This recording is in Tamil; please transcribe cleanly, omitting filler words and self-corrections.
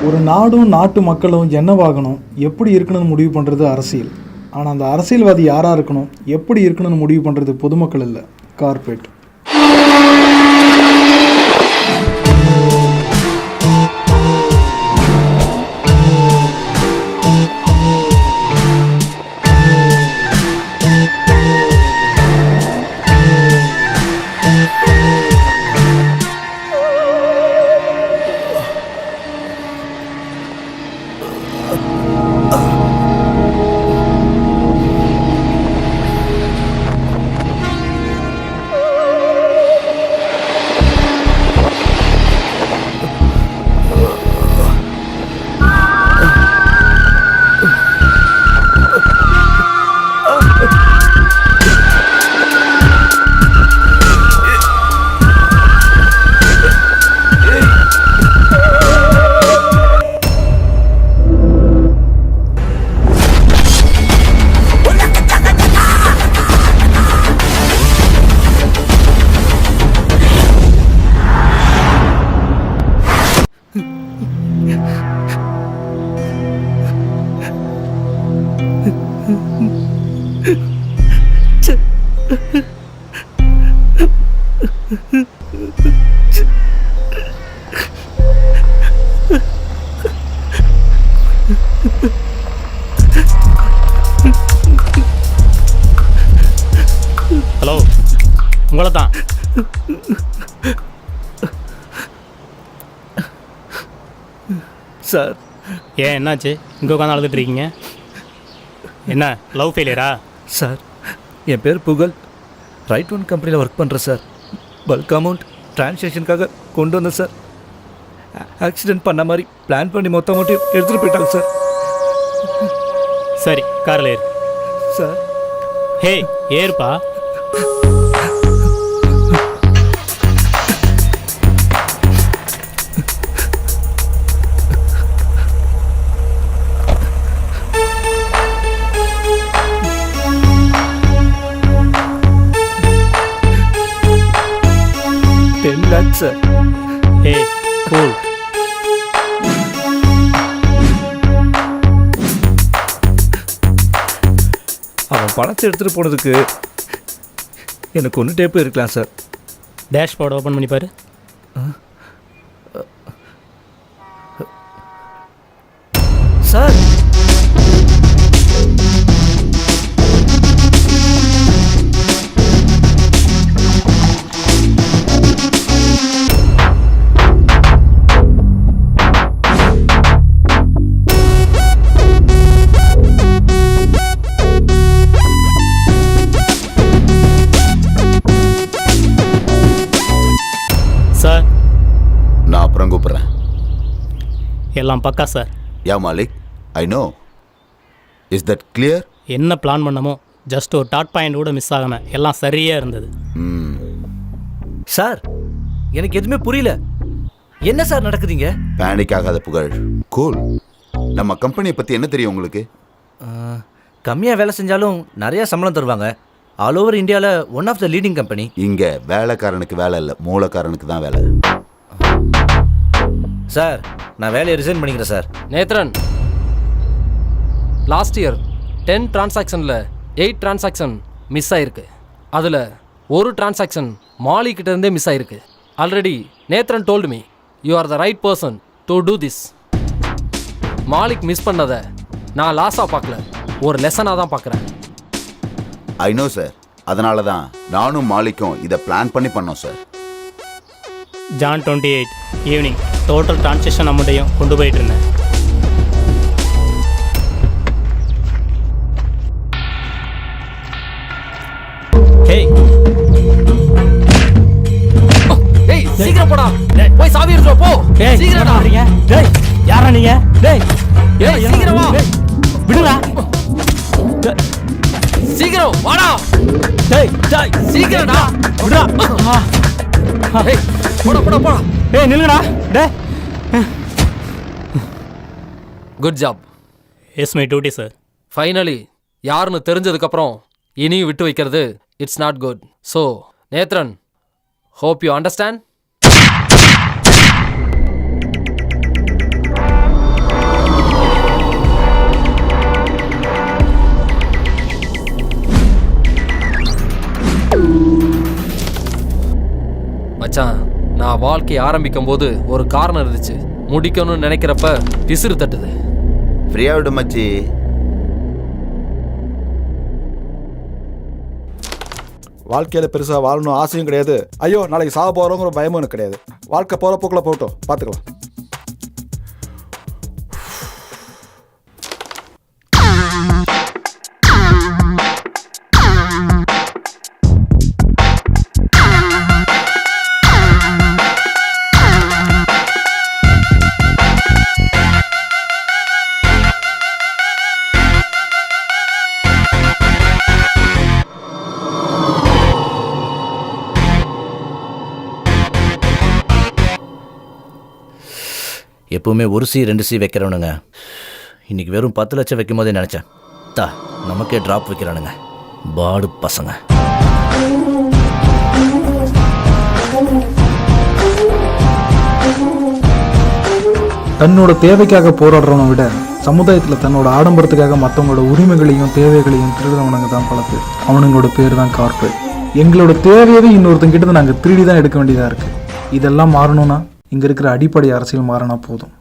ஒரு நாடும் நாட்டு மக்களும் என்னவாகணும், எப்படி இருக்கணும்னு முடிவு பண்ணுறது அரசியல். ஆனால் அந்த அரசியல்வாதி யாராக இருக்கணும், எப்படி இருக்கணும்னு முடிவு பண்ணுறது பொதுமக்கள் இல்லை, கார்ப்பரேட். ஹலோ, உங்களை தான். சார், ஏன் என்னாச்சு? இங்கே உட்காந்து அழுதுட்டு இருக்கீங்க. என்ன லவ் ஃபெயிலியரா? சார், என் பேர் புகழ். ரைட் ஒன் கம்பெனியில் ஒர்க் பண்ணுறேன் சார். பல்க் அமௌண்ட் ட்ரான்சாக்ஷனுக்காக கொண்டு வந்தேன் சார். ஆக்சிடென்ட் பண்ண மாதிரி பிளான் பண்ணி மொத்த அமௌண்ட்டையும் எடுத்துகிட்டு போயிட்டாங்க சார். சரி, காரில் ஏறு. சார், ஹே ஏறுப்பா. Sir, hey cool. அவன் பணத்தை எடுத்துகிட்டு போனதுக்கு எனக்கு ஒன்று டேப்பு இருக்கலாம் சார். டேஷ்போர்டு ஓப்பன் பண்ணி பாரு. சார், சார், நான் அப்புறம் கூப்பிட்றேன். எல்லாம் பக்கா sir. Yeah Malik, I know. Is that clear? என்ன பிளான் பண்ணமோ ஜஸ்ட் ஒரு டாட் பாயிண்ட் கூட மிஸ் ஆகாமல் எல்லாம் சரியாக இருந்தது. சார், எனக்கு எதுவுமே புரியல. என்ன சார் நடக்குதுங்க? பேனிக் ஆகாத புகழ், கூல். நம்ம கம்பெனியை பற்றி என்ன தெரியும் உங்களுக்கு? கம்மியாக வேலை செஞ்சாலும் நிறையா சம்பளம் தருவாங்க. ஆல் ஓவர் இந்தியாவில் one of the leading company. இங்கே வேலைக்காரனுக்கு வேலை இல்லை, மூலக்காரனுக்கு தான் வேலை. சார், நான் வேலையை ரிசைன் பண்ணிக்கிறேன் சார். நேத்ரன், லாஸ்ட் இயர் 10 டிரான்சாக்ஷனில் 8 டிரான்சாக்ஷன் மிஸ் ஆகிருக்கு. அதில் ஒரு டிரான்சாக்ஷன் மாலிக்கிட்ட இருந்தே மிஸ் ஆகிருக்கு. Already Nethran told me you are the right person to do this. Malik miss பண்ணதை நான் லாஸாக பார்க்கல, ஒரு லெசனாக தான் பார்க்குறேன். I know sir. அதனால தான் நானும் மாலிக்கும் இதை பிளான் பண்ணி பண்ணோம் sir. June 28 evening total transaction அமௌண்ட்டையும் கொண்டு போயிட்டு இருந்தேன். சீக்கிரம் போடா, போய் சாவி எடுத்து போ. சீக்கிரம். டேய் ஏய், சீக்கிரம் வா. டேய், விடுடா. சீக்கிரம் வாடா. டேய் டேய் சீக்கிரம்டா. விடுடா. ஏய், போடா போடா போடா. ஏய் நில்லுடா. டேய் good job. S my duty sir. Finally யாருன்னு தெரிஞ்சதுக்கப்புறம் இனியும் விட்டு வைக்கிறது it's not good. So Nethran, hope you understand. மச்சான், நான் வாழ்க்கையை ஆரம்பிக்கும் போது ஒரு காரணம் இருந்துச்சு. முடிக்கணும்னு நினைக்கிறப்ப பிசிறு தட்டுது. ஃப்ரீயா விடு மச்சி. வாழ்க்கையில் பெருசாக வாழணும் ஆசையும் கிடையாது. ஐயோ நாளைக்கு சாக போகிறோங்கிற பயமும் எனக்கு கிடையாது. வாழ்க்கை போகிற போக்கில் போகட்டும், பார்த்துக்கலாம். எப்பவுமே ஒரு சி 2 சி வைக்கிறவனுங்க இன்னைக்கு வெறும் 10 லட்சம் வைக்கும் போதே நினச்சேன். நமக்கே ட்ராப் வைக்கிறானுங்க பாடு பசங்க. தன்னோட தேவைக்காக போராடுறவனை விட சமுதாயத்தில் தன்னோட ஆடம்பரத்துக்காக மற்றவங்களோட உரிமைகளையும் தேவைகளையும் திருடுறவனுங்க தான் பல பேர். அவனுங்களோட பேர் தான் கார்ப்பரேட். எங்களோட தேவையவே இன்னொருத்தங்கிட்ட நாங்கள் திருடி தான் எடுக்க வேண்டியதாக இருக்குது. இதெல்லாம் மாறணும்னா இங்கே இருக்கிற அடிப்படை அரசியல் மாறினா போதும்.